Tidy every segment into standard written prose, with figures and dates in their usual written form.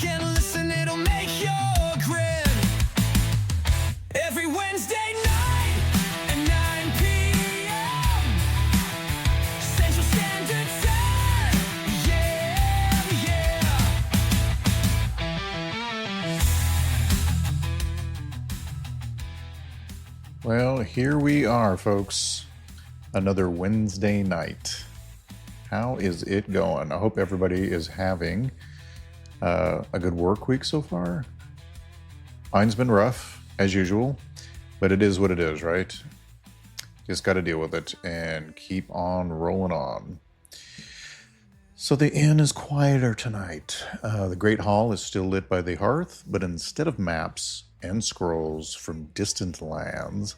back and listen, it'll make you grin. Every Wednesday night at 9 p.m. Central Standard Time. Yeah, yeah. Well, here we are, folks. Another Wednesday night. How is it going? I hope everybody is having a good work week so far. Mine's been rough, as usual, but it is what it is, right? Just got to deal with it and keep on rolling on. So the inn is quieter tonight. The Great Hall is still lit by the hearth, but instead of maps and scrolls from distant lands,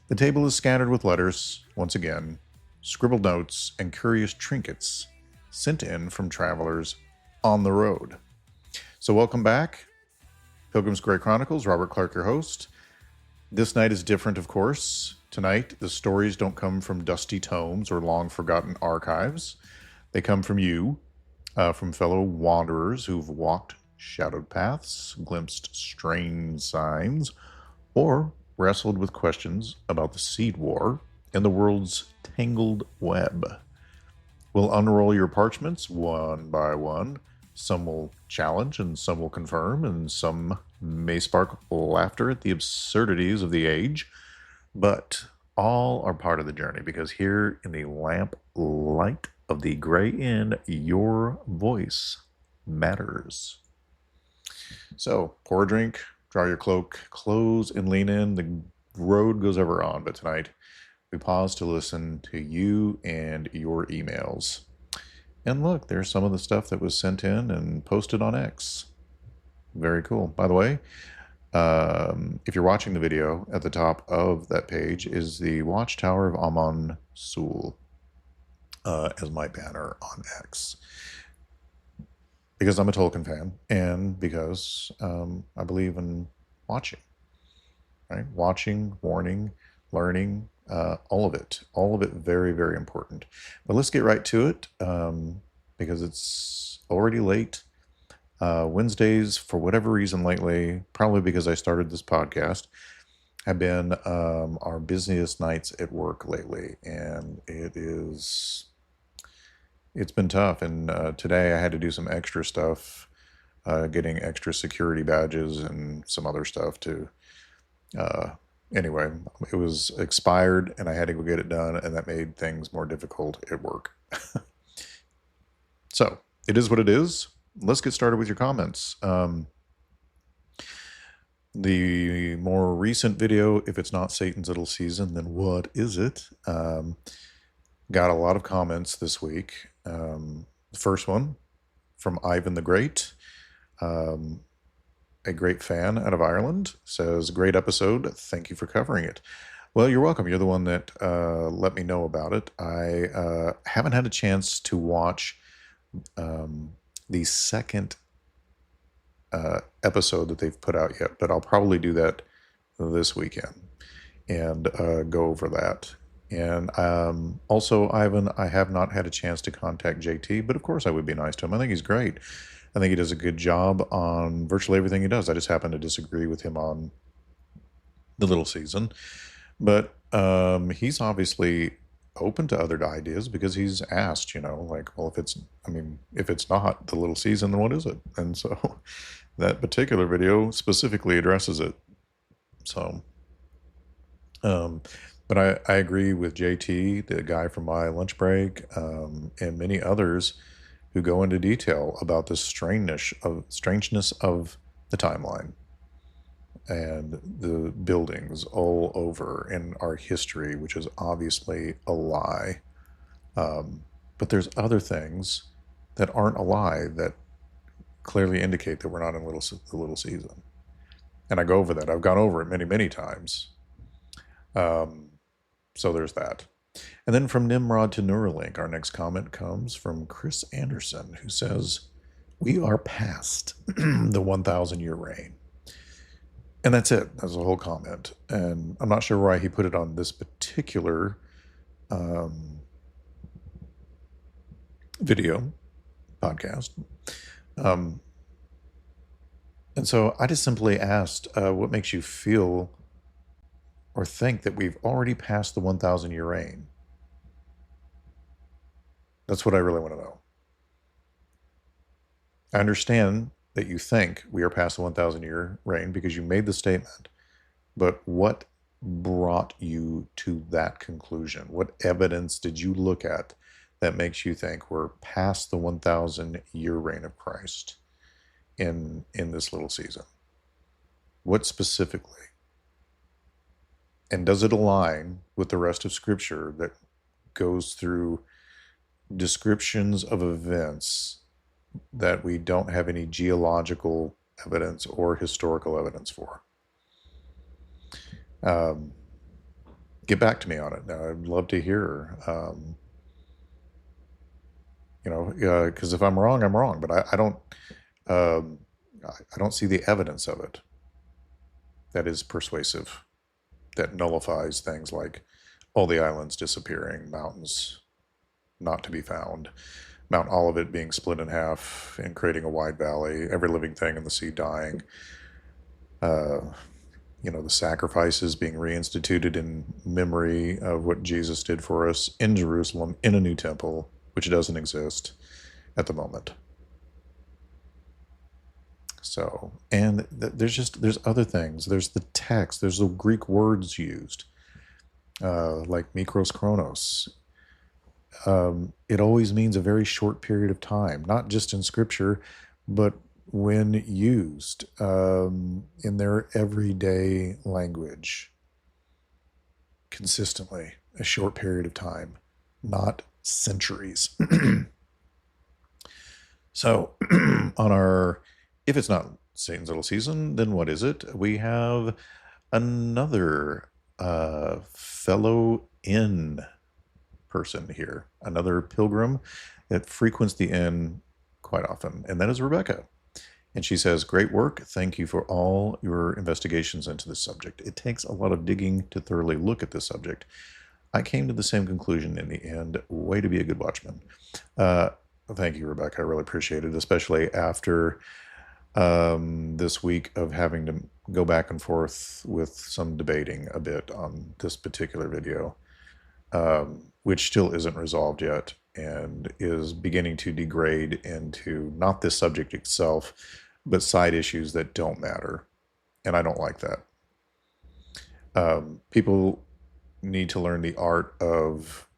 the table is scattered with letters, once again, scribbled notes, and curious trinkets sent in from travelers on the road. So welcome back. Pilgrims Grey Chronicles, Robert Clark, your host. This night is different, of course. Tonight, the stories don't come from dusty tomes or long-forgotten archives. They come from you, from fellow wanderers who've walked shadowed paths, glimpsed strange signs, or wrestled with questions about the Seed War and the world's tangled web. We'll unroll your parchments one by one. Some will challenge and some will confirm, and some may spark laughter at the absurdities of the age. But all are part of the journey, because here in the lamp light of the Grey Inn, your voice matters. So pour a drink, draw your cloak, close and lean in. The road goes ever on, but tonight we pause to listen to you and your emails. And look, there's some of the stuff that was sent in and posted on X. Very cool. By the way, if you're watching the video, at the top of that page is the Watchtower of Amon Sul as my banner on X. Because I'm a Tolkien fan, and because I believe in watching, right? Watching, warning, learning, all of it very, very important. But let's get right to it, because it's already late. Wednesdays, for whatever reason lately, probably because I started this podcast, have been our busiest nights at work lately, and it's been tough. And today I had to do some extra stuff, getting extra security badges and some other stuff too. Anyway, it was expired and I had to go get it done, and that made things more difficult at work. So it is what it is. Let's get started with your comments. The more recent video, if it's not Satan's Little Season, then what is it? Got a lot of comments this week. The first one from Ivan the Great, a great fan out of Ireland, says, great episode. Thank you for covering it. Well, you're welcome. You're the one that let me know about it. I haven't had a chance to watch the second episode that they've put out yet, but I'll probably do that this weekend and go over that. And also, Ivan, I have not had a chance to contact JT, but of course I would be nice to him. I think he's great. I think he does a good job on virtually everything he does. I just happen to disagree with him on the Little Season. But he's obviously open to other ideas, because he's asked, like, well, if it's not the Little Season, then what is it? And so that particular video specifically addresses it. So, but I agree with JT, the guy from my lunch break, and many others who go into detail about the strangeness of the timeline and the buildings all over in our history, which is obviously a lie. But there's other things that aren't a lie that clearly indicate that we're not in the Little Season. And I go over that. I've gone over it many, many times. So there's that. And then from Nimrod to Neuralink, our next comment comes from Chris Anderson, who says, we are past the 1,000-year reign. And that's it. That's the whole comment. And I'm not sure why he put it on this particular video podcast. And so I just simply asked, what makes you feel or think that we've already passed the 1,000 year reign? That's what I really want to know. I understand that you think we are past the 1,000 year reign because you made the statement, but what brought you to that conclusion? What evidence did you look at that makes you think we're past the 1,000 year reign of Christ in this little season? What specifically? And does it align with the rest of Scripture that goes through descriptions of events that we don't have any geological evidence or historical evidence for? Get back to me on it. Now, I'd love to hear. Because if I'm wrong, I'm wrong. But I don't. I don't see the evidence of it that is persuasive, that nullifies things like all the islands disappearing, mountains not to be found, Mount Olivet being split in half and creating a wide valley, every living thing in the sea dying, the sacrifices being reinstituted in memory of what Jesus did for us in Jerusalem in a new temple, which doesn't exist at the moment. So, and there's other things. There's the text. There's the Greek words used, like mikros chronos. It always means a very short period of time, not just in Scripture, but when used in their everyday language consistently, a short period of time, not centuries. So on our, if it's not Satan's little season, then what is it? We have another fellow inn person here, another pilgrim that frequents the inn quite often, and that is Rebecca. And she says, "Great work. Thank you for all your investigations into this subject. It takes a lot of digging to thoroughly look at this subject. I came to the same conclusion in the end. Way to be a good watchman." Thank you, Rebecca. I really appreciate it, especially after this week of having to go back and forth with some debating a bit on this particular video, which still isn't resolved yet and is beginning to degrade into not this subject itself, but side issues that don't matter. And I don't like that. People need to learn the art of,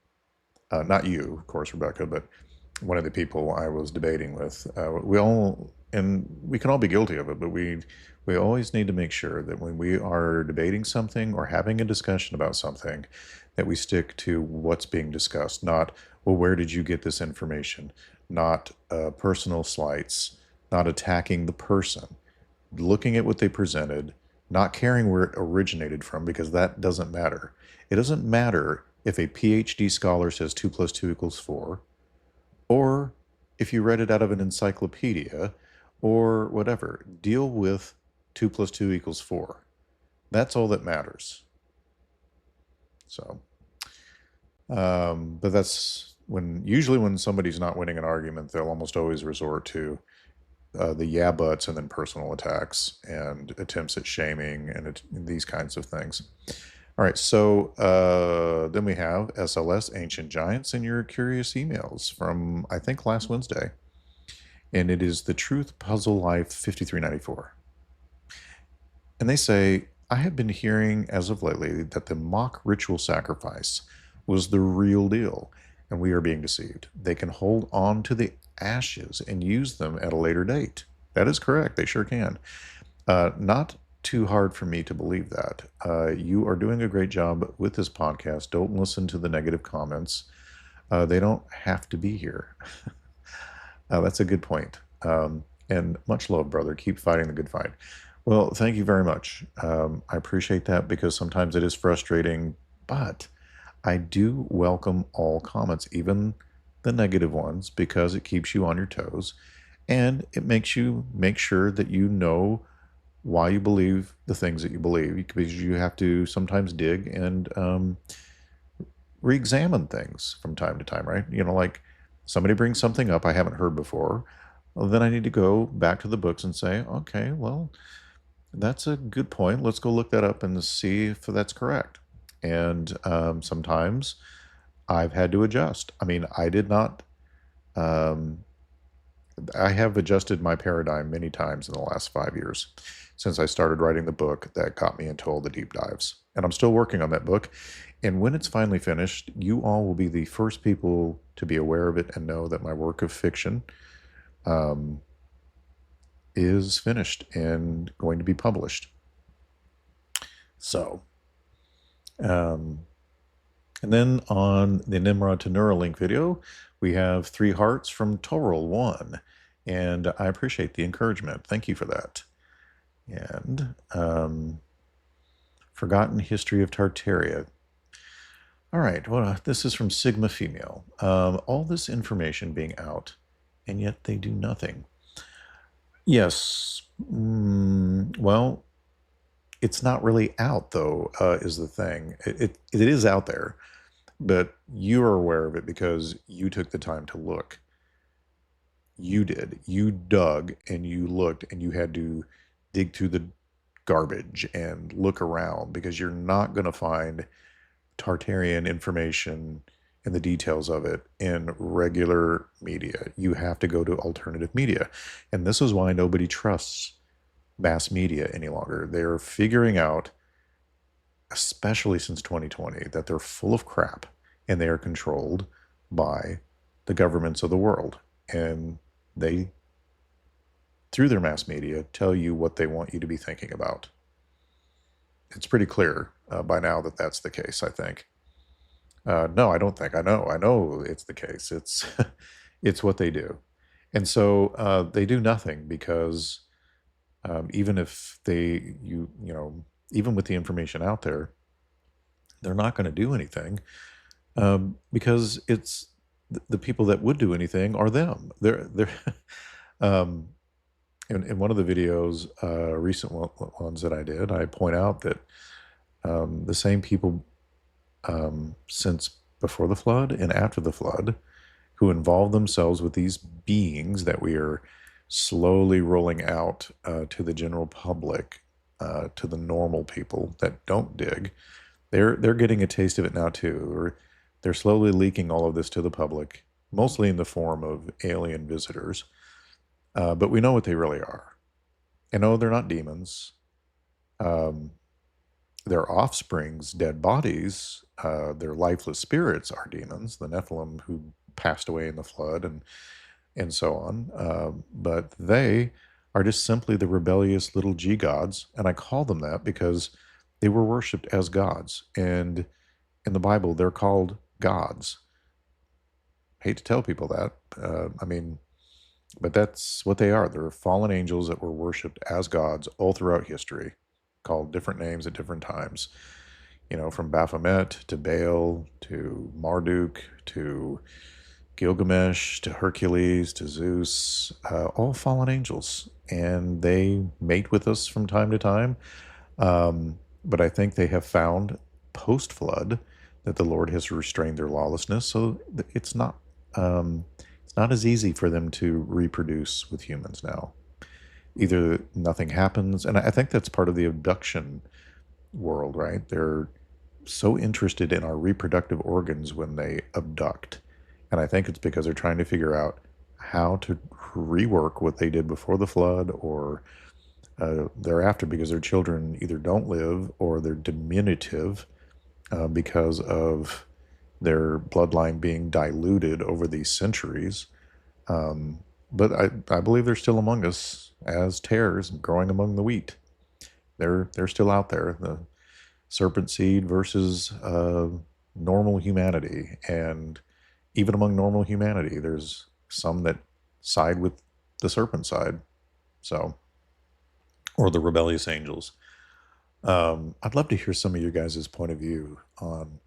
not you, of course, Rebecca, but one of the people I was debating with. We can all be guilty of it, but we always need to make sure that when we are debating something or having a discussion about something, that we stick to what's being discussed, not, well, where did you get this information? Not personal slights, not attacking the person, looking at what they presented, not caring where it originated from, because that doesn't matter. It doesn't matter if a PhD scholar says 2 + 2 = 4, or if you read it out of an encyclopedia, or whatever. Deal with 2 + 2 = 4. That's all that matters. So, but that's usually when somebody's not winning an argument, they'll almost always resort to the yeah buts and then personal attacks and attempts at shaming and these kinds of things. All right, so then we have SLS Ancient Giants in your curious emails from, I think, last Wednesday. And it is the Truth Puzzle Life 5394. And they say, "I have been hearing as of lately that the mock ritual sacrifice was the real deal, and we are being deceived. They can hold on to the ashes and use them at a later date." That is correct. They sure can. Not too hard for me to believe that. You are doing a great job with this podcast. Don't listen to the negative comments. They don't have to be here. That's a good point. And much love, brother. Keep fighting the good fight. Well, thank you very much. I appreciate that, because sometimes it is frustrating, but I do welcome all comments, even the negative ones, because it keeps you on your toes and it makes you make sure that you know why you believe the things that you believe, because you have to sometimes dig and re-examine things from time to time, right? Like somebody brings something up I haven't heard before. well, then I need to go back to the books and say, okay, well, that's a good point. Let's go look that up and see if that's correct. And sometimes I've had to adjust. I mean, I did not. Um, I have adjusted my paradigm many times in the last 5 years since I started writing the book that got me into all the deep dives. And I'm still working on that book. And when it's finally finished, you all will be the first people to be aware of it and know that my work of fiction um, is finished and going to be published. So, um, and then on the Nimrod to Neuralink video, we have 3 hearts from Toral1. And I appreciate the encouragement. Thank you for that. And Forgotten History of Tartaria. All right, well, this is from Sigma Female. All this information being out, and yet they do nothing. Yes. Well, it's not really out, though, is the thing. It is out there, but you are aware of it because you took the time to look. You did. You dug and you looked and you had to dig through the garbage and look around because you're not going to find Tartarian information and the details of it in regular media. You have to go to alternative media. And this is why nobody trusts mass media any longer. They're figuring out, especially since 2020, that they're full of crap and they are controlled by the governments of the world. And they, through their mass media, tell you what they want you to be thinking about. It's pretty clear by now that that's the case, I think. No, I don't think. I know it's the case. It's it's what they do. And so they do nothing because even if even with the information out there, they're not going to do anything because it's the people that would do anything are them. They're in one of the videos, recent ones that I did, I point out that the same people since before the flood and after the flood who involved themselves with these beings that we are slowly rolling out to the general public, to the normal people that don't dig, they're getting a taste of it now too. Or they're slowly leaking all of this to the public, mostly in the form of alien visitors. But we know what they really are. And no, they're not demons. Their offspring's dead bodies, their lifeless spirits are demons, the Nephilim who passed away in the flood and so on. But they are just simply the rebellious little g gods. And I call them that because they were worshipped as gods. And in the Bible, they're called gods. I hate to tell people that. But that's what they are. They're fallen angels that were worshipped as gods all throughout history, called different names at different times. You know, from Baphomet to Baal to Marduk to Gilgamesh to Hercules to Zeus, all fallen angels. And they mate with us from time to time. But I think they have found post-flood that the Lord has restrained their lawlessness. So it's not as easy for them to reproduce with humans now. Either nothing happens, and I think that's part of the abduction world, right? They're so interested in our reproductive organs when they abduct. And I think it's because they're trying to figure out how to rework what they did before the flood or thereafter, because their children either don't live or they're diminutive because of their bloodline being diluted over these centuries. But I believe they're still among us as tares growing among the wheat. They're still out there. The serpent seed versus normal humanity. And even among normal humanity, there's some that side with the serpent side. So, or the rebellious angels. I'd love to hear some of you guys' point of view on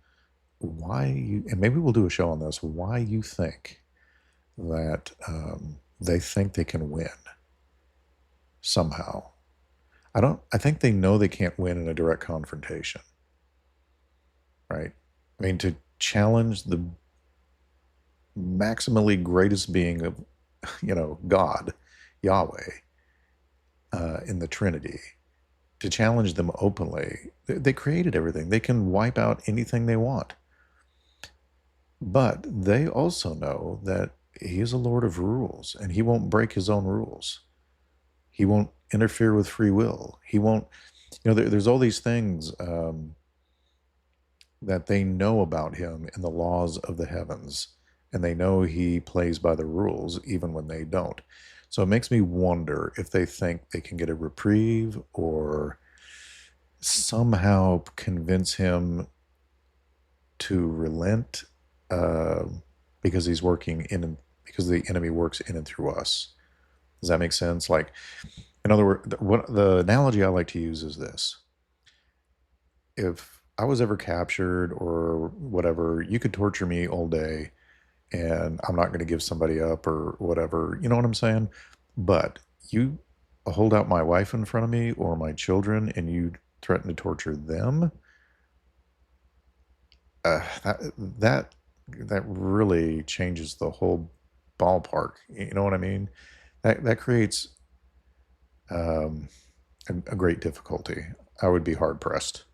why you, and maybe we'll do a show on this, why you think that they think they can win somehow. I think they know they can't win in a direct confrontation, right? I mean, to challenge the maximally greatest being of, God, Yahweh in the Trinity, to challenge them openly. They created everything. They can wipe out anything they want. But they also know that he is a Lord of rules and he won't break his own rules. He won't interfere with free will. He won't, there's all these things that they know about him in the laws of the heavens. And they know he plays by the rules even when they don't. So it makes me wonder if they think they can get a reprieve or somehow convince him to relent because he's working because the enemy works in and through us. Does that make sense? Like, in other words, the analogy I like to use is this. If I was ever captured or whatever, you could torture me all day and I'm not going to give somebody up or whatever. You know what I'm saying? But you hold out my wife in front of me or my children and you threaten to torture them. That really changes the whole ballpark. You know what I mean? That creates a great difficulty. I would be hard pressed.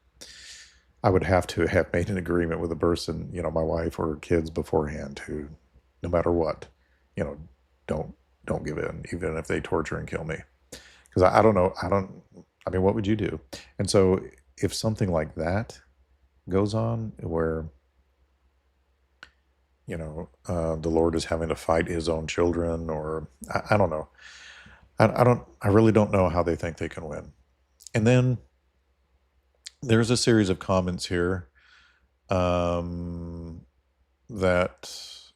I would have to have made an agreement with a person, my wife or kids beforehand, who, no matter what, don't give in, even if they torture and kill me. Because I don't know. I mean, what would you do? And so if something like that goes on where, the Lord is having to fight his own children, or I don't know. I really don't know how they think they can win. And then there's a series of comments here that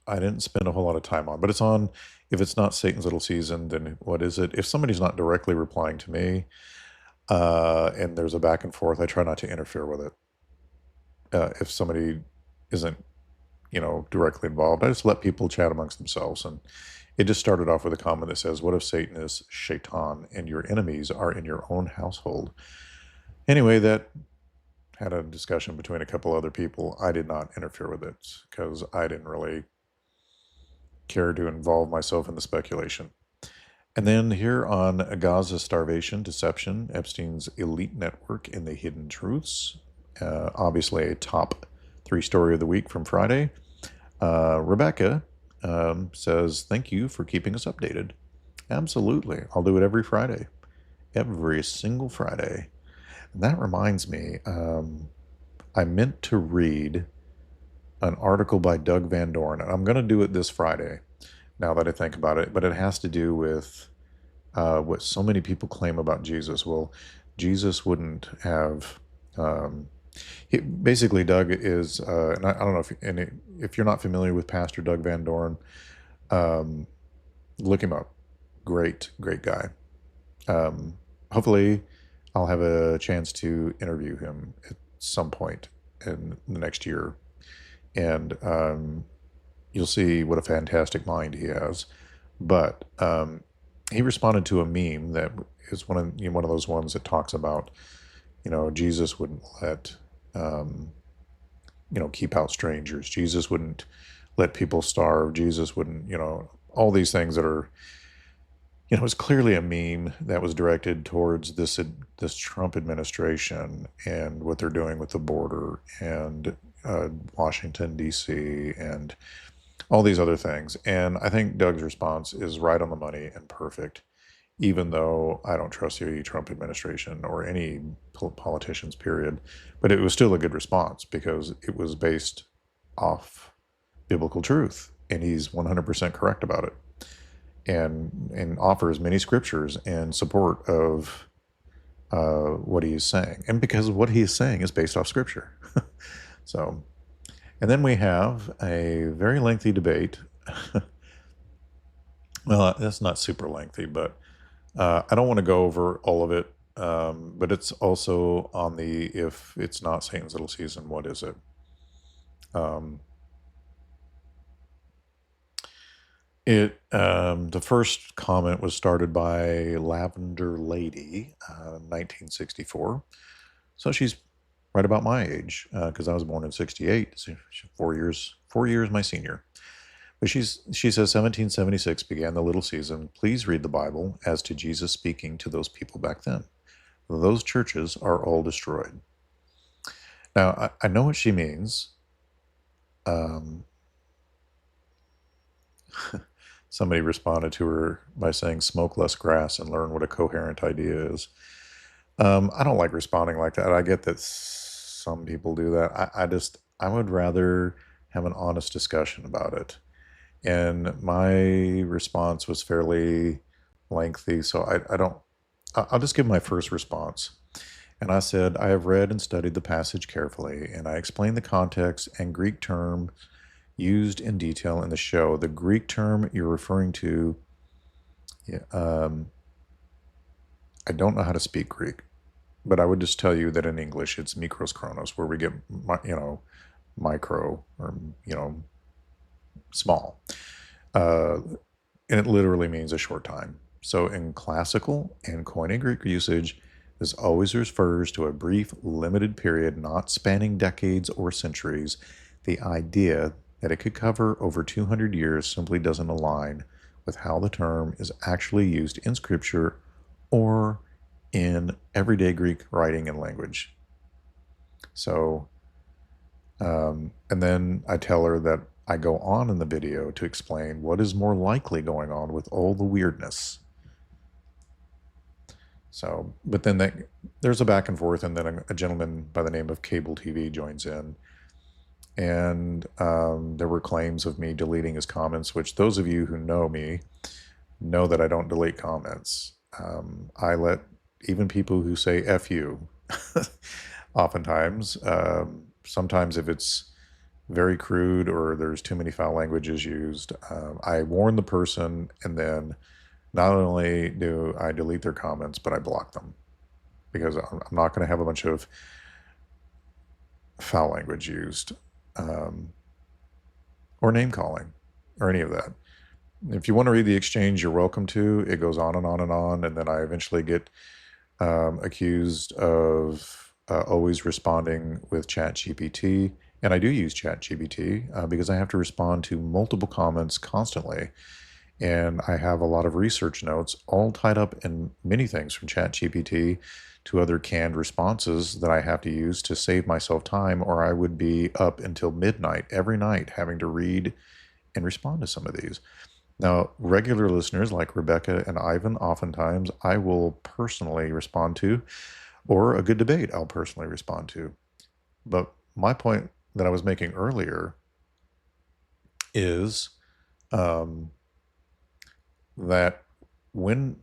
I didn't spend a whole lot of time on, but it's on, if it's not Satan's little season, then what is it? If somebody's not directly replying to me, and there's a back and forth, I try not to interfere with it. If somebody isn't, directly involved, I just let people chat amongst themselves. And it just started off with a comment that says, what if Satan is Shaitan and your enemies are in your own household? Anyway, that had a discussion between a couple other people. I did not interfere with it because I didn't really care to involve myself in the speculation. And then here on Gaza Starvation, Deception, Epstein's Elite Network and the Hidden Truths, obviously a top 3 story of the week from Friday. Rebecca says, thank you for keeping us updated. Absolutely. I'll do it every Friday. Every single Friday. And that reminds me, I meant to read an article by Doug Van Dorn, and I'm going to do it this Friday, now that I think about it, but it has to do with what so many people claim about Jesus. Well, Jesus wouldn't have... basically, Doug is, and I don't know if you're not familiar with Pastor Doug Van Dorn, look him up. Great guy. Hopefully, I'll have a chance to interview him at some point in the next year, and you'll see what a fantastic mind he has. But he responded to a meme that is one of those ones that talks about, Jesus wouldn't let keep out strangers. Jesus wouldn't let people starve. Jesus wouldn't, all these things that are, it's clearly a meme that was directed towards this Trump administration and what they're doing with the border and Washington, D.C. and all these other things. And I think Doug's response is right on the money and perfect, even though I don't trust the Trump administration or any politicians, period. But it was still a good response because it was based off biblical truth, and he's 100% correct about it, and offers many scriptures in support of what he is saying, and because what he is saying is based off scripture. So, and then we have a very lengthy debate. Well, that's not super lengthy, but I don't want to go over all of it, but it's also on the, if it's not Satan's little season, what is it? The first comment was started by Lavender Lady, 1964. So she's right about my age, because I was born in 68, so she's 4 years my senior. But she says 1776 began the little season. Please read the Bible as to Jesus speaking to those people back then. Those churches are all destroyed. Now, I know what she means. Um, somebody responded to her by saying, smoke less grass and learn what a coherent idea is. I don't like responding like that. I get that some people do that. I would rather have an honest discussion about it. And my response was fairly lengthy, so I'll just give my first response. And I said, I have read and studied the passage carefully, and I explained the context and Greek term used in detail in the show. The Greek term you're referring to, I don't know how to speak Greek, but I would just tell you that in English it's mikros chronos, where we get, micro, or, small. And it literally means a short time. So in classical and Koine Greek usage, this always refers to a brief, limited period, not spanning decades or centuries. The idea that it could cover over 200 years simply doesn't align with how the term is actually used in Scripture or in everyday Greek writing and language. So, and then I tell her that I go on in the video to explain what is more likely going on with all the weirdness. So, but then there's a back and forth, and then a gentleman by the name of Cable TV joins in. And there were claims of me deleting his comments, which those of you who know me know that I don't delete comments. I let even people who say F you, oftentimes, sometimes if it's very crude or there's too many foul languages used, I warn the person, and then not only do I delete their comments, but I block them, because I'm not going to have a bunch of foul language used, or name calling, or any of that. If you want to read the exchange, you're welcome to. It goes on and on and on, and then I eventually get accused of always responding with ChatGPT. And I do use ChatGPT because I have to respond to multiple comments constantly. And I have a lot of research notes all tied up in many things, from ChatGPT to other canned responses that I have to use to save myself time, or I would be up until midnight every night having to read and respond to some of these. Now, regular listeners like Rebecca and Ivan, oftentimes I will personally respond to, or a good debate I'll personally respond to. But my point that I was making earlier is that when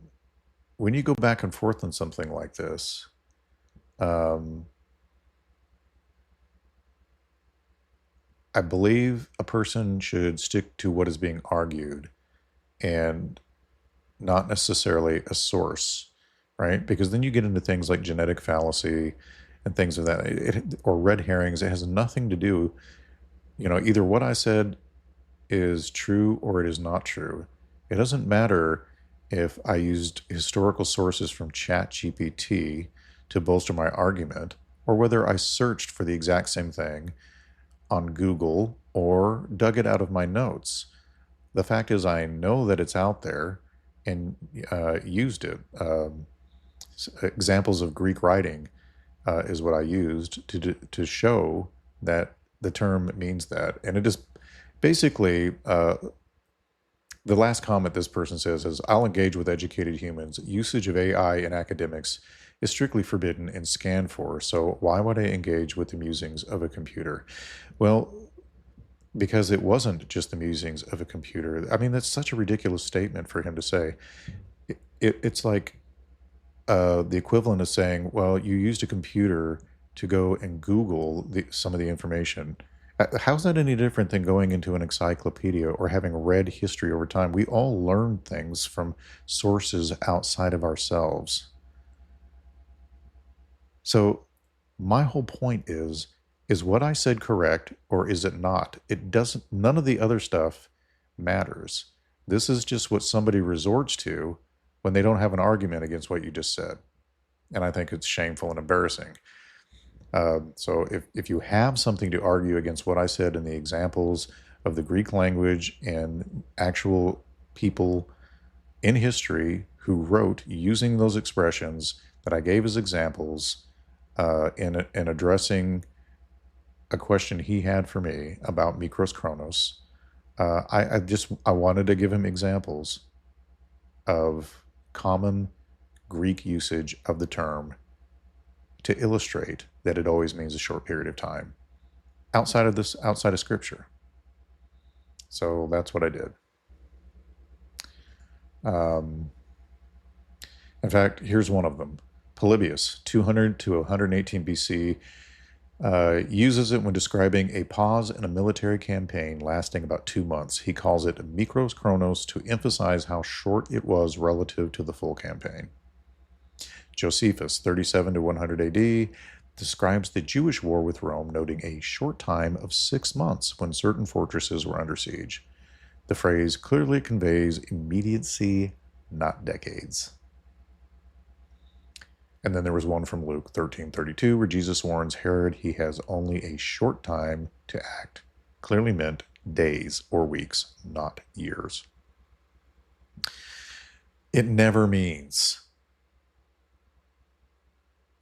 you go back and forth on something like this, I believe a person should stick to what is being argued and not necessarily a source, right? Because then you get into things like genetic fallacy and things of that, or red herrings. It has nothing to do, either what I said is true or it is not true. It doesn't matter if I used historical sources from ChatGPT to bolster my argument, or whether I searched for the exact same thing on Google or dug it out of my notes. The fact is, I know that it's out there and used it. Examples of Greek writing is what I used to show that the term means that. And it is basically, the last comment this person says is, I'll engage with educated humans. Usage of AI in academics is strictly forbidden and scanned for, so why would I engage with the musings of a computer? Well, because it wasn't just the musings of a computer. I mean, that's such a ridiculous statement for him to say. It's like the equivalent of saying, well, you used a computer to go and Google some of the information. How's that any different than going into an encyclopedia or having read history over time? We all learn things from sources outside of ourselves. So my whole point is what I said correct, or is it not? It doesn't, none of the other stuff matters. This is just what somebody resorts to when they don't have an argument against what you just said. And I think it's shameful and embarrassing. So if you have something to argue against what I said in the examples, of the Greek language and actual people in history who wrote using those expressions that I gave as examples in addressing a question he had for me about Mikros Chronos. I wanted to give him examples of common Greek usage of the term to illustrate that it always means a short period of time outside of Scripture. So that's what I did. In fact, here's one of them. Polybius, 200 to 118 BC, uses it when describing a pause in a military campaign lasting about 2 months. He calls it Mikros Chronos to emphasize how short it was relative to the full campaign. Josephus, 37 to 100 AD, describes the Jewish war with Rome, noting a short time of 6 months when certain fortresses were under siege. The phrase clearly conveys immediacy, not decades. And then there was one from Luke 13:32 where Jesus warns Herod he has only a short time to act, clearly meant days or weeks, not years. It never means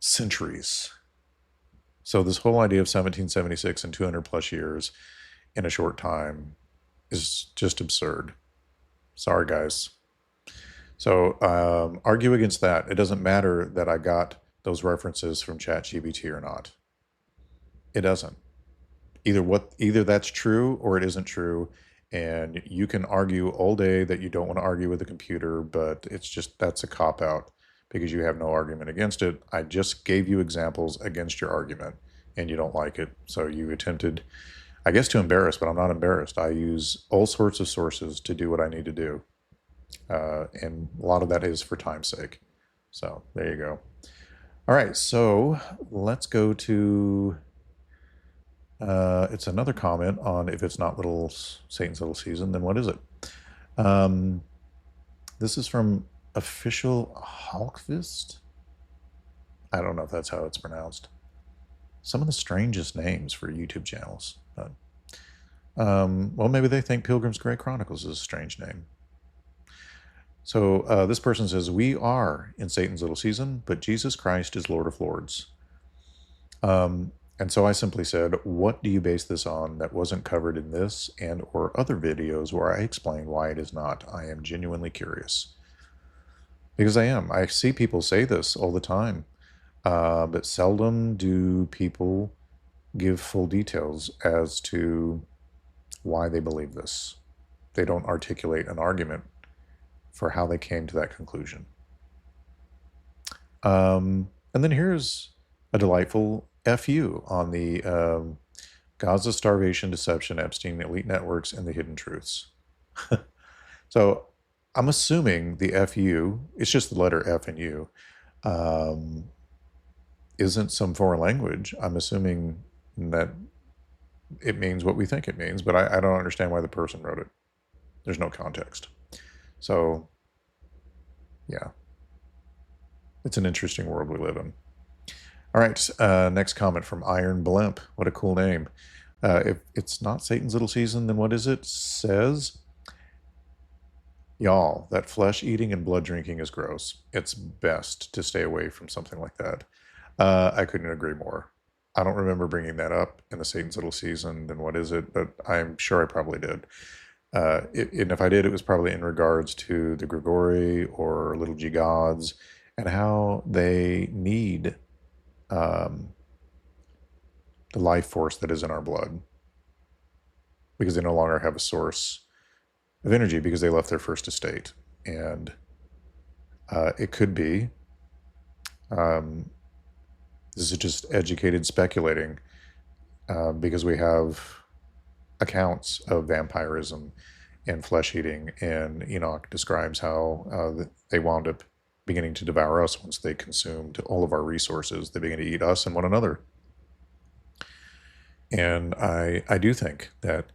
centuries. So this whole idea of 1776 and 200 plus years in a short time is just absurd. Sorry, guys. So argue against that. It doesn't matter that I got those references from ChatGPT or not. It doesn't. Either that's true or it isn't true. And you can argue all day that you don't want to argue with a computer, but that's a cop-out because you have no argument against it. I just gave you examples against your argument and you don't like it. So you attempted, I guess, to embarrass, but I'm not embarrassed. I use all sorts of sources to do what I need to do. And a lot of that is for time's sake. So there you go. All right, so let's go to, it's another comment on if it's not Satan's Little Season, then what is it? This is from Official Hulkfist. I don't know if that's how it's pronounced. Some of the strangest names for YouTube channels. But, well, maybe they think Pilgrims Grey Chronicles is a strange name. So this person says, we are in Satan's little season, but Jesus Christ is Lord of Lords. And so I simply said, what do you base this on that wasn't covered in this and or other videos where I explain why it is not? I am genuinely curious. Because I am. I see people say this all the time, but seldom do people give full details as to why they believe this. They don't articulate an argument for how they came to that conclusion. And then here's a delightful FU on the Gaza starvation, deception, Epstein, elite networks, and the hidden truths. So I'm assuming the FU, it's just the letter F and U, isn't some foreign language. I'm assuming that it means what we think it means, but I don't understand why the person wrote it. There's no context. So, yeah, it's an interesting world we live in. All right, next comment from Iron Blimp. What a cool name. If it's not Satan's little season, then what is it? Says, y'all, that flesh eating and blood drinking is gross. It's best to stay away from something like that. I couldn't agree more. I don't remember bringing that up in the Satan's little season, then what is it? But I'm sure I probably did. And if I did, it was probably in regards to the Grigori or little G gods and how they need the life force that is in our blood because they no longer have a source of energy because they left their first estate. And it could be, this is just educated speculating because we have accounts of vampirism and flesh eating, and Enoch describes how they wound up beginning to devour us once they consumed all of our resources. They began to eat us and one another. And I do think that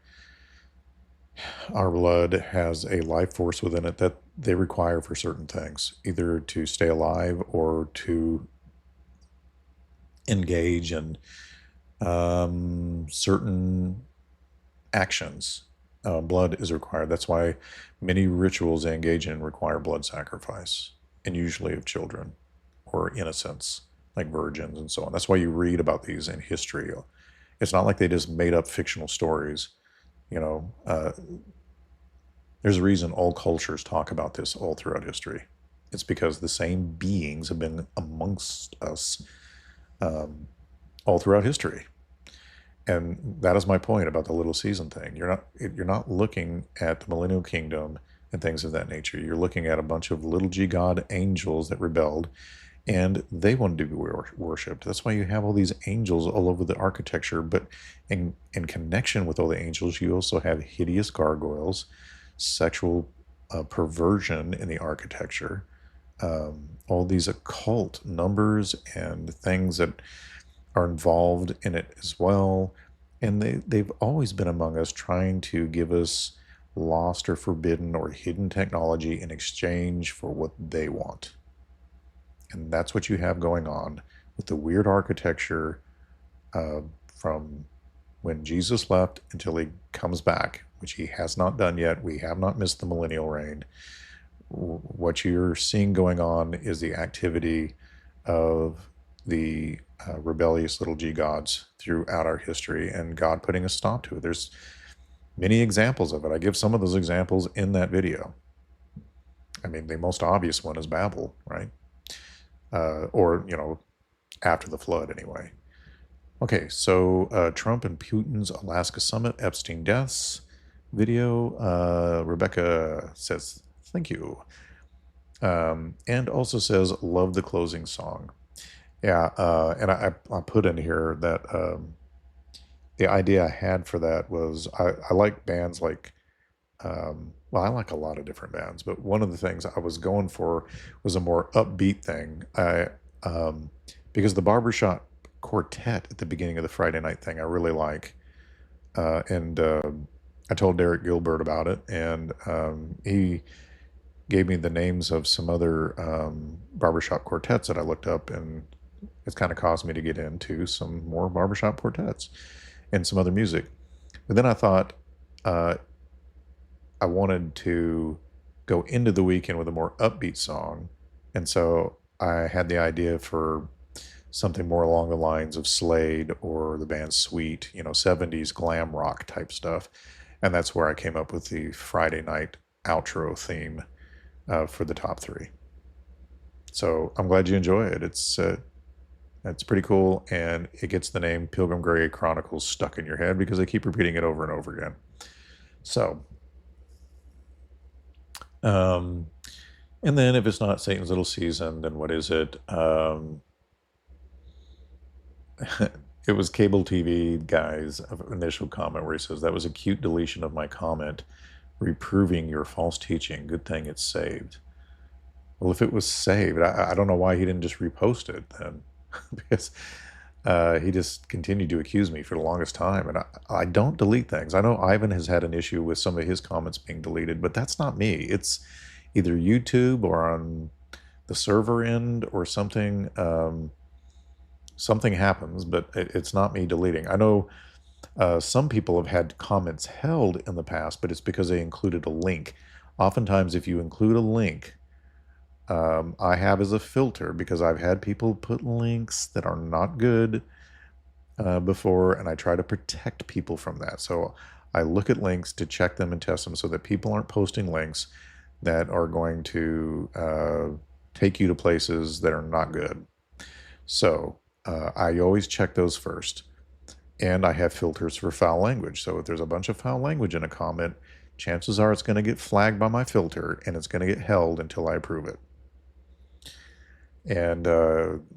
our blood has a life force within it that they require for certain things, either to stay alive or to engage in certain actions blood is required. That's why many rituals they engage in require blood sacrifice, and usually of children or innocents, like virgins and so on. That's why you read about these in history. It's not like they just made up fictional stories. You know, there's a reason all cultures talk about this all throughout history. It's because the same beings have been amongst us all throughout history. And that is my point about the little season thing. You're not looking at the millennial kingdom and things of that nature. You're looking at a bunch of little g god angels that rebelled, and they wanted to be worshipped. That's why you have all these angels all over the architecture. But in connection with all the angels, you also have hideous gargoyles, sexual perversion in the architecture, all these occult numbers and things that are involved in it as well. And they've always been among us, trying to give us lost or forbidden or hidden technology in exchange for what they want. And that's what you have going on with the weird architecture from when Jesus left until he comes back, which he has not done yet. We have not missed the millennial reign. What you're seeing going on is the activity of the rebellious little g gods throughout our history, and God putting a stop to it. There's many examples of it. I give some of those examples in that video. I mean, the most obvious one is Babel, right? Or, after the flood anyway. Okay, so Trump and Putin's Alaska summit, Epstein deaths video. Rebecca says, thank you. And also says, love the closing song. Yeah, and I put in here that the idea I had for that was I like bands like, I like a lot of different bands, but one of the things I was going for was a more upbeat thing. Because the Barbershop Quartet at the beginning of the Friday night thing I really like, and I told Derek Gilbert about it, and he gave me the names of some other barbershop quartets that I looked up, and it's kind of caused me to get into some more barbershop quartets and some other music. But then I thought I wanted to go into the weekend with a more upbeat song, and so I had the idea for something more along the lines of Slade or the band Sweet, 70s glam rock type stuff. And that's where I came up with the Friday night outro theme for the top three. So I'm glad you enjoy it. It's pretty cool, and it gets the name Pilgrim Grey Chronicles stuck in your head because they keep repeating it over and over again. So, and then if it's not Satan's Little Season, then what is it? It was Cable TV guy's initial comment where he says, that was a cute deletion of my comment, reproving your false teaching. Good thing it's saved. Well, if it was saved, I don't know why he didn't just repost it then. Because he just continued to accuse me for the longest time. And I don't delete things. I know Ivan has had an issue with some of his comments being deleted, but that's not me. It's either YouTube or on the server end or something. Something happens, but it's not me deleting. I know some people have had comments held in the past, but it's because they included a link. Oftentimes, if you include a link, I have as a filter, because I've had people put links that are not good before, and I try to protect people from that. So I look at links to check them and test them so that people aren't posting links that are going to take you to places that are not good. So I always check those first. And I have filters for foul language. So if there's a bunch of foul language in a comment, chances are it's going to get flagged by my filter, and it's going to get held until I approve it. And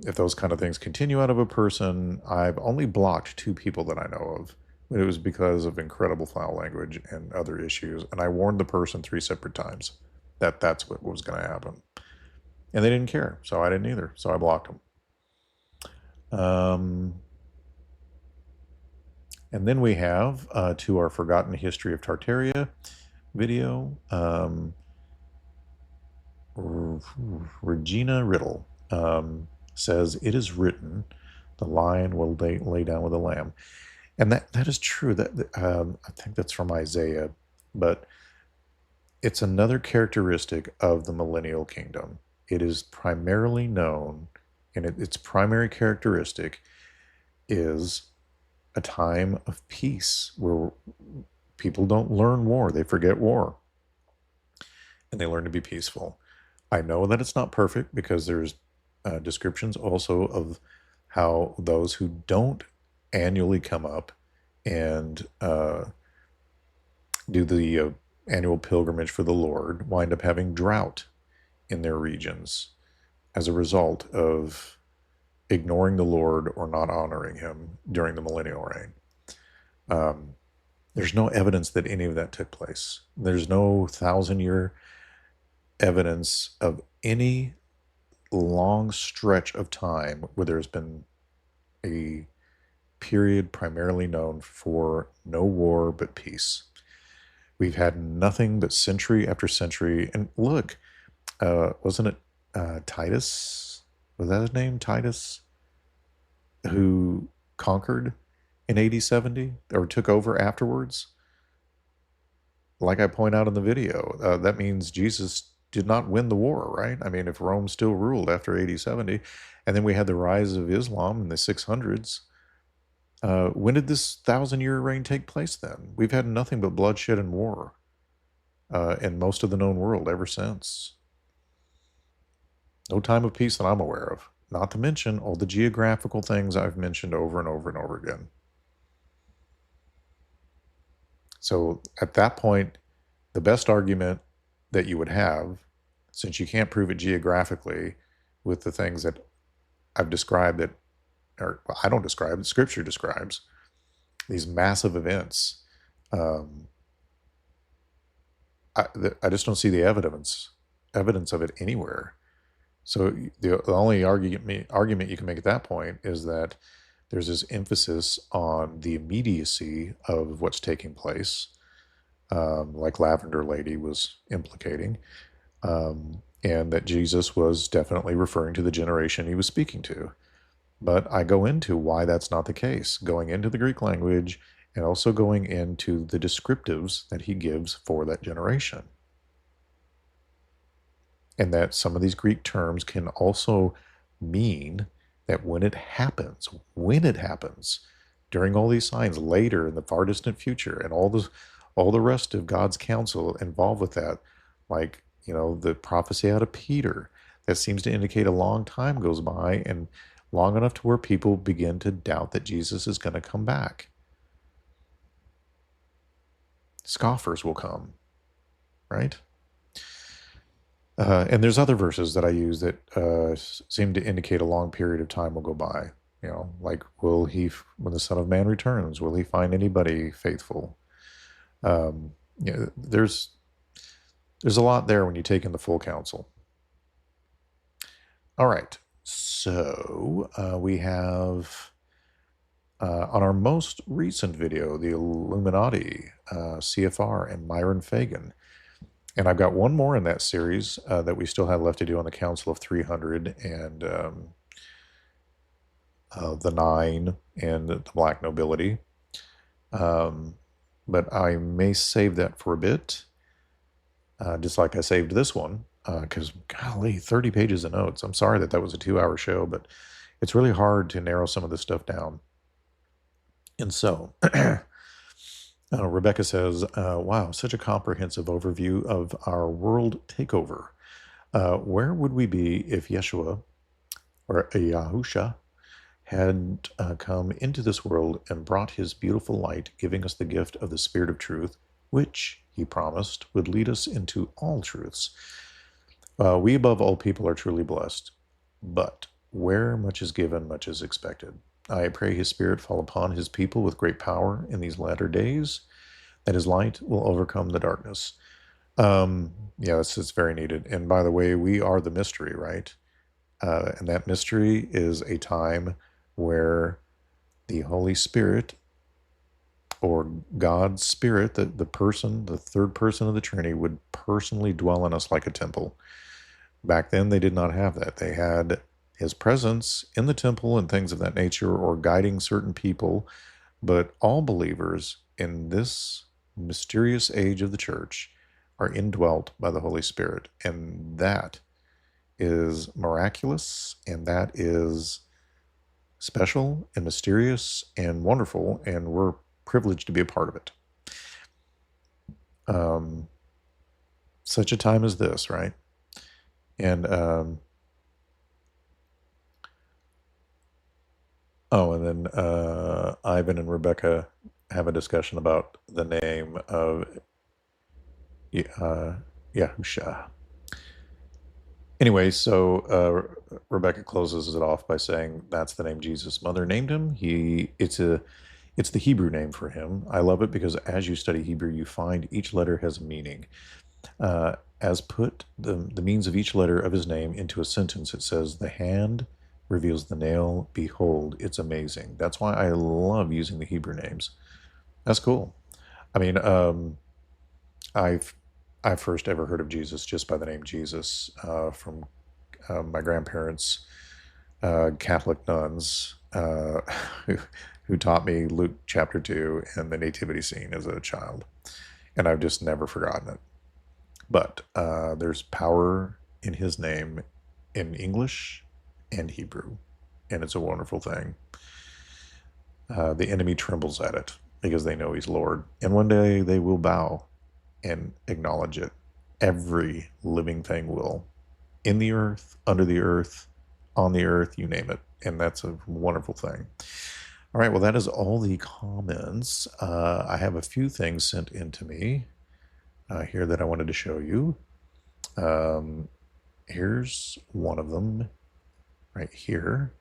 if those kind of things continue out of a person, I've only blocked 2 people that I know of. But it was because of incredible foul language and other issues. And I warned the person 3 separate times that that's what was going to happen. And they didn't care, so I didn't either. So I blocked them. And then we have, to our Forgotten History of Tartaria video, Regina Riddle says, it is written, the lion will lay down with the lamb. And that is true. That I think that's from Isaiah. but it's another characteristic of the millennial kingdom. It is primarily known, and its primary characteristic is a time of peace where people don't learn war, they forget war, and they learn to be peaceful. I know that it's not perfect because there's descriptions also of how those who don't annually come up and do the annual pilgrimage for the Lord wind up having drought in their regions as a result of ignoring the Lord or not honoring him during the millennial reign. There's no evidence that any of that took place. There's no 1,000-year evidence of any long stretch of time where there's been a period primarily known for no war but peace. We've had nothing but century after century. And look, wasn't it Titus? Was that his name, Titus? Who conquered in AD 70 or took over afterwards? Like I point out in the video, that means Jesus did not win the war, right? I mean, if Rome still ruled after AD 70, and then we had the rise of Islam in the 600s, when did this 1,000-year reign take place then? We've had nothing but bloodshed and war in most of the known world ever since. No time of peace that I'm aware of. Not to mention all the geographical things I've mentioned over and over and over again. So at that point, the best argument that you would have, since you can't prove it geographically with the things that I've described that, or well, I don't describe it, Scripture describes, these massive events, I just don't see the evidence of it anywhere. So the only argument you can make at that point is that there's this emphasis on the immediacy of what's taking place, like Lavender Lady was implicating, and that Jesus was definitely referring to the generation he was speaking to. But I go into why that's not the case, going into the Greek language and also going into the descriptives that he gives for that generation. And that some of these Greek terms can also mean that when it happens, during all these signs later in the far distant future, and all the rest of God's counsel involved with that, like, the prophecy out of Peter, that seems to indicate a long time goes by, and long enough to where people begin to doubt that Jesus is going to come back. Scoffers will come, right? And there's other verses that I use that seem to indicate a long period of time will go by. Like, when the Son of Man returns, will he find anybody faithful? There's a lot there when you take in the full counsel. All right, so we have on our most recent video, the Illuminati, CFR, and Myron Fagan. And I've got one more in that series that we still have left to do on the Council of 300 and the Nine and the Black Nobility. But I may save that for a bit, just like I saved this one, because, golly, 30 pages of notes. I'm sorry that was a 2-hour show, but it's really hard to narrow some of this stuff down. And so... Rebecca says, wow, such a comprehensive overview of our world takeover. Where would we be if Yeshua, or Yahusha, had come into this world and brought his beautiful light, giving us the gift of the Spirit of truth, which, he promised, would lead us into all truths? We above all people are truly blessed, but where much is given, much is expected. I pray his Spirit fall upon his people with great power in these latter days, that his light will overcome the darkness. Yes, it's very needed. And by the way, we are the mystery, right? And that mystery is a time where the Holy Spirit, or God's Spirit, the third person of the Trinity, would personally dwell in us like a temple. Back then, they did not have that. They had his presence in the temple and things of that nature, or guiding certain people. But all believers in this mysterious age of the church are indwelt by the Holy Spirit. And that is miraculous, and that is special and mysterious and wonderful, and we're privileged to be a part of it. Such a time as this, right? And and then Ivan and Rebecca have a discussion about the name of Yahusha. Anyway, so Rebecca closes it off by saying that's the name Jesus' mother named him. It's the Hebrew name for him. I love it because as you study Hebrew, you find each letter has a meaning. As put the means of each letter of his name into a sentence, it says, the hand reveals the nail. Behold, it's amazing. That's why I love using the Hebrew names. That's cool. I mean, I first ever heard of Jesus just by the name Jesus from my grandparents, Catholic nuns, who taught me Luke chapter 2 and the nativity scene as a child. And I've just never forgotten it. But there's power in his name in English and Hebrew, and it's a wonderful thing. The enemy trembles at it because they know he's Lord. And one day they will bow and acknowledge it. Every living thing will. In the earth, under the earth, on the earth, you name it. And that's a wonderful thing. All right, well, that is all the comments. I have a few things sent in to me here that I wanted to show you. Here's one of them right here.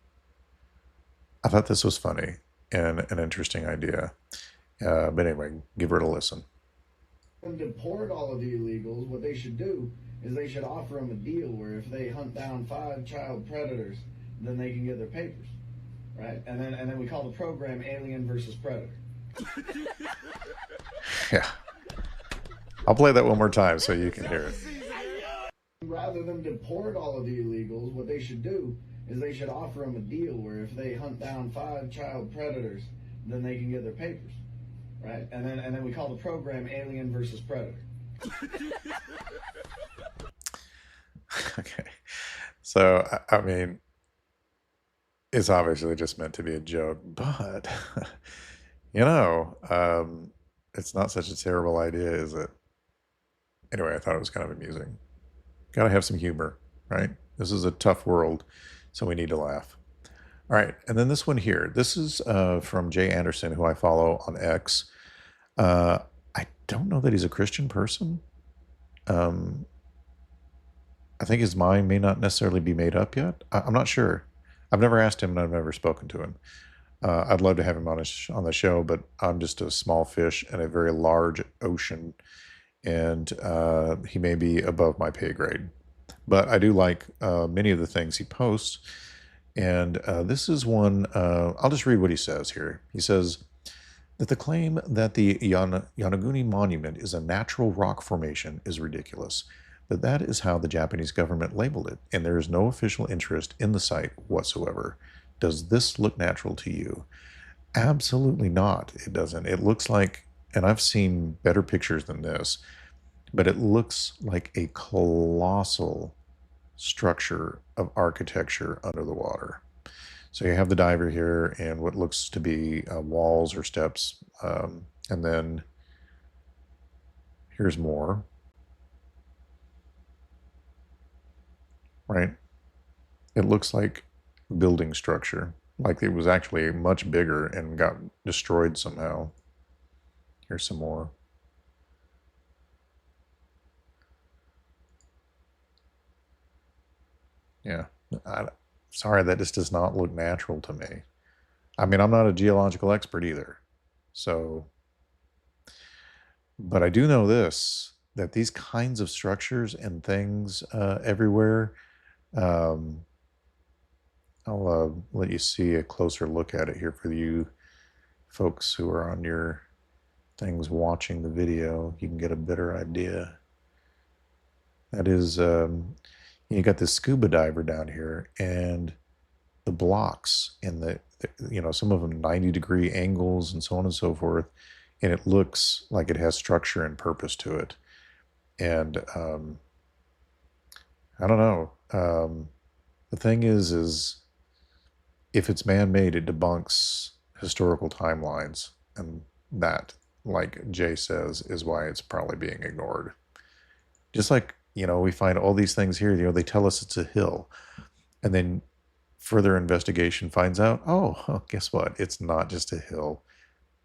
I thought this was funny and an interesting idea. But anyway, give it a listen. To deport all of the illegals, what they should do is they should offer them a deal where if they hunt down 5 child predators, then they can get their papers, right? And then we call the program Alien versus Predator. Yeah. I'll play that one more time so you can hear it. Rather than deport all of the illegals, what they should do is they should offer them a deal where if they hunt down 5 child predators, then they can get their papers, right? And then we call the program Alien versus Predator. Okay. So, I mean, it's obviously just meant to be a joke, but, it's not such a terrible idea, is it? Anyway, I thought it was kind of amusing. Gotta have some humor, right? This is a tough world, so we need to laugh. All right, and then this one here. This is from Jay Anderson, who I follow on X. I don't know that he's a Christian person. I think his mind may not necessarily be made up yet. I'm not sure. I've never asked him and I've never spoken to him. I'd love to have him on the show, but I'm just a small fish in a very large ocean, and he may be above my pay grade. But I do like many of the things he posts, and this is one, I'll just read what he says here. He says that the claim that the Yonaguni Monument is a natural rock formation is ridiculous, but that is how the Japanese government labeled it, and there is no official interest in the site whatsoever. Does this look natural to you? Absolutely not. It doesn't. It looks like, and I've seen better pictures than this, but it looks like a colossal structure of architecture under the water. So you have the diver here and what looks to be walls or steps. And then here's more. Right? It looks like building structure, like it was actually much bigger and got destroyed somehow. Here's some more. Yeah, sorry, that just does not look natural to me. I mean, I'm not a geological expert either, so, but I do know this, that these kinds of structures and things everywhere, I'll let you see a closer look at it here for you folks who are on your things watching the video. You can get a better idea. That is, you got this scuba diver down here, and the blocks in some of them 90-degree angles and so on and so forth. and it looks like it has structure and purpose to it. And I don't know. The thing is if it's man-made, it debunks historical timelines, and that, like Jay says, is why it's probably being ignored. Just like, we find all these things here, they tell us it's a hill, and then further investigation finds out, oh, guess what? It's not just a hill.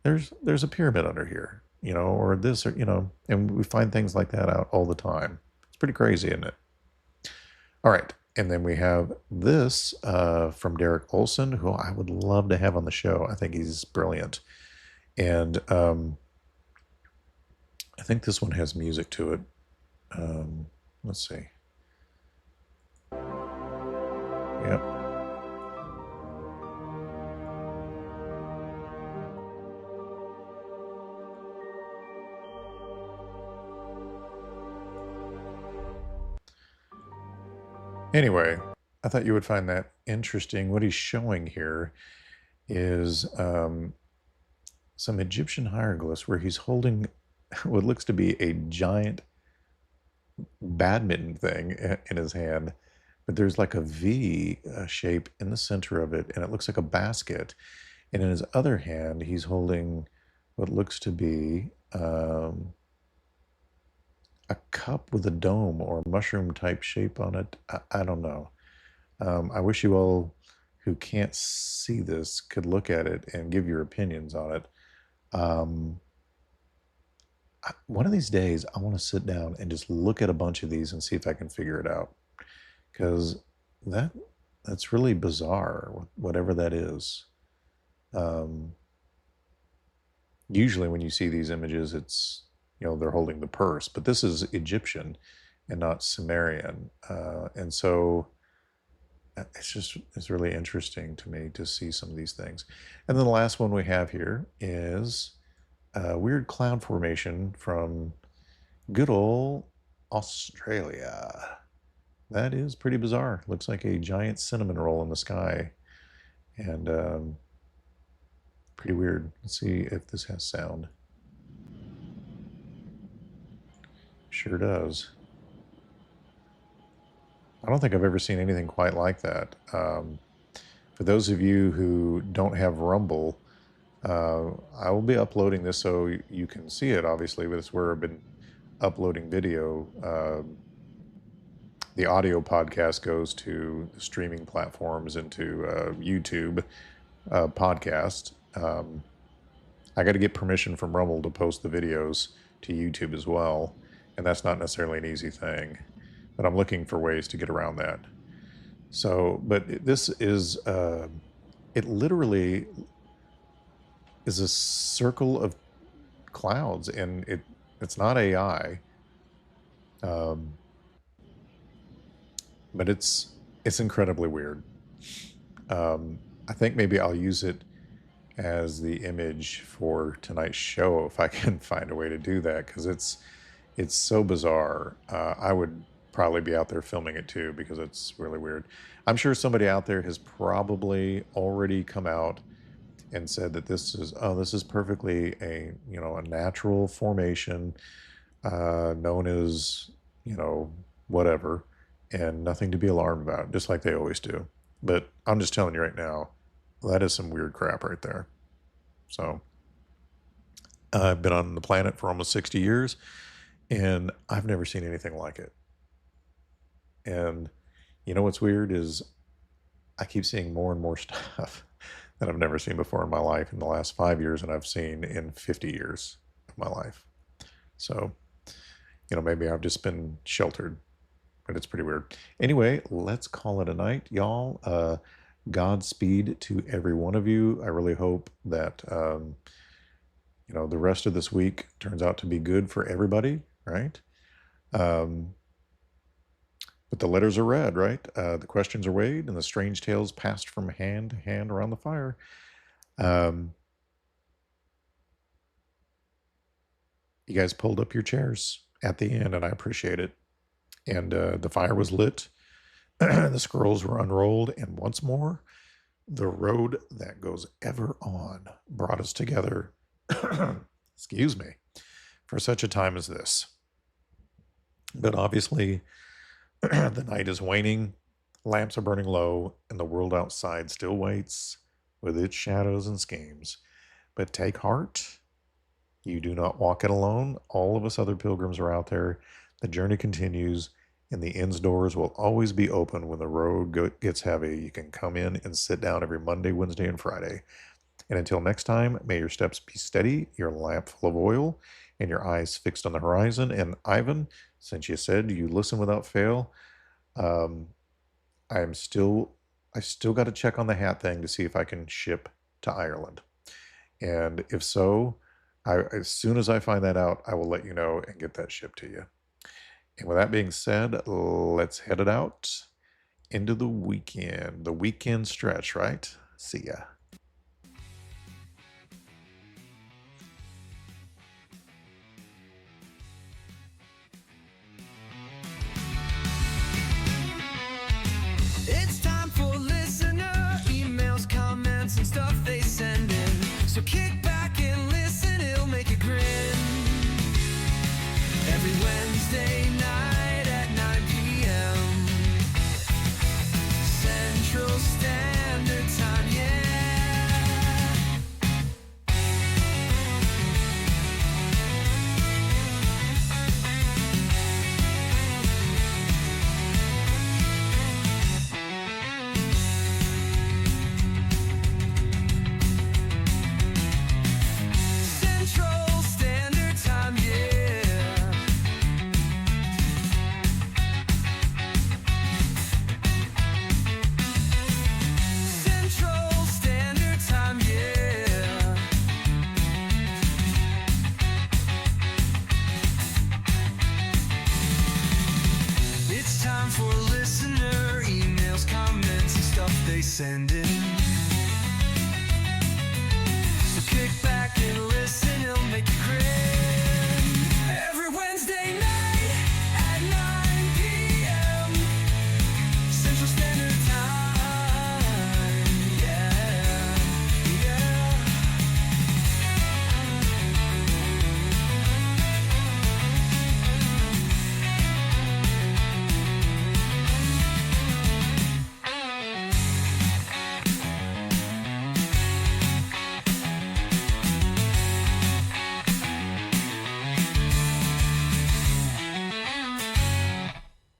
There's a pyramid under here, or this, or, and we find things like that out all the time. It's pretty crazy, isn't it? All right. And then we have this from Derek Olson, who I would love to have on the show. I think he's brilliant. And I think this one has music to it. Let's see. Yep. Anyway, I thought you would find that interesting. What he's showing here is some Egyptian hieroglyphs where he's holding what looks to be a giant badminton thing in his hand, but there's like a V shape in the center of it, and it looks like a basket. And in his other hand, he's holding what looks to be a cup with a dome or mushroom type shape on it. I don't know. I wish you all who can't see this could look at it and give your opinions on it. One of these days, I want to sit down and just look at a bunch of these and see if I can figure it out, because that's really bizarre, whatever that is. Usually when you see these images, it's, they're holding the purse, but this is Egyptian and not Sumerian. And so it's really interesting to me to see some of these things. And then the last one we have here is a weird cloud formation from good old Australia. That is pretty bizarre. Looks like a giant cinnamon roll in the sky. And pretty weird. Let's see if this has sound. Sure does. I don't think I've ever seen anything quite like that. For those of you who don't have Rumble, I will be uploading this so you can see it, obviously, but it's where I've been uploading video. The audio podcast goes to the streaming platforms and to YouTube podcast. I got to get permission from Rumble to post the videos to YouTube as well, and that's not necessarily an easy thing, but I'm looking for ways to get around that. So, but this is, it literally is a circle of clouds, and it's not AI, but it's incredibly weird. I think maybe I'll use it as the image for tonight's show if I can find a way to do that, because it's so bizarre. I would probably be out there filming it too, because it's really weird. I'm sure somebody out there has probably already come out and said that this is perfectly a natural formation, known as whatever, and nothing to be alarmed about, just like they always do. But I'm just telling you right now, that is some weird crap right there. So I've been on the planet for almost 60 years, and I've never seen anything like it. And what's weird is I keep seeing more and more stuff that I've never seen before in my life in the last 5 years, and I've seen in 50 years of my life. So, maybe I've just been sheltered, but it's pretty weird. Anyway, let's call it a night, y'all. Godspeed to every one of you. I really hope that, the rest of this week turns out to be good for everybody, right? But the letters are read, right? The questions are weighed, and the strange tales passed from hand to hand around the fire. You guys pulled up your chairs at the end, and I appreciate it. And the fire was lit, the scrolls were unrolled, and once more, the road that goes ever on brought us together excuse me, for such a time as this. But obviously, the night is waning, lamps are burning low, and the world outside still waits with its shadows and schemes. But take heart. You do not walk it alone. All of us other pilgrims are out there. The journey continues, and the inn's doors will always be open when the road gets heavy. You can come in and sit down every Monday, Wednesday, and Friday. And until next time, may your steps be steady, your lamp full of oil, and your eyes fixed on the horizon. And Ivan, since you said you listen without fail, I still got to check on the hat thing to see if I can ship to Ireland. And if so, as soon as I find that out, I will let you know and get that shipped to you. And with that being said, let's head it out into the weekend stretch, right? See ya. It's time for listener emails, comments, and stuff they send in. So kick back and listen, it'll make you grin. Every Wednesday night at 9 p.m. Central Standard Time, yeah. Central Standard Time, yeah. Central Standard Time, yeah. It's time for listener emails, comments, and stuff they send in. So kick back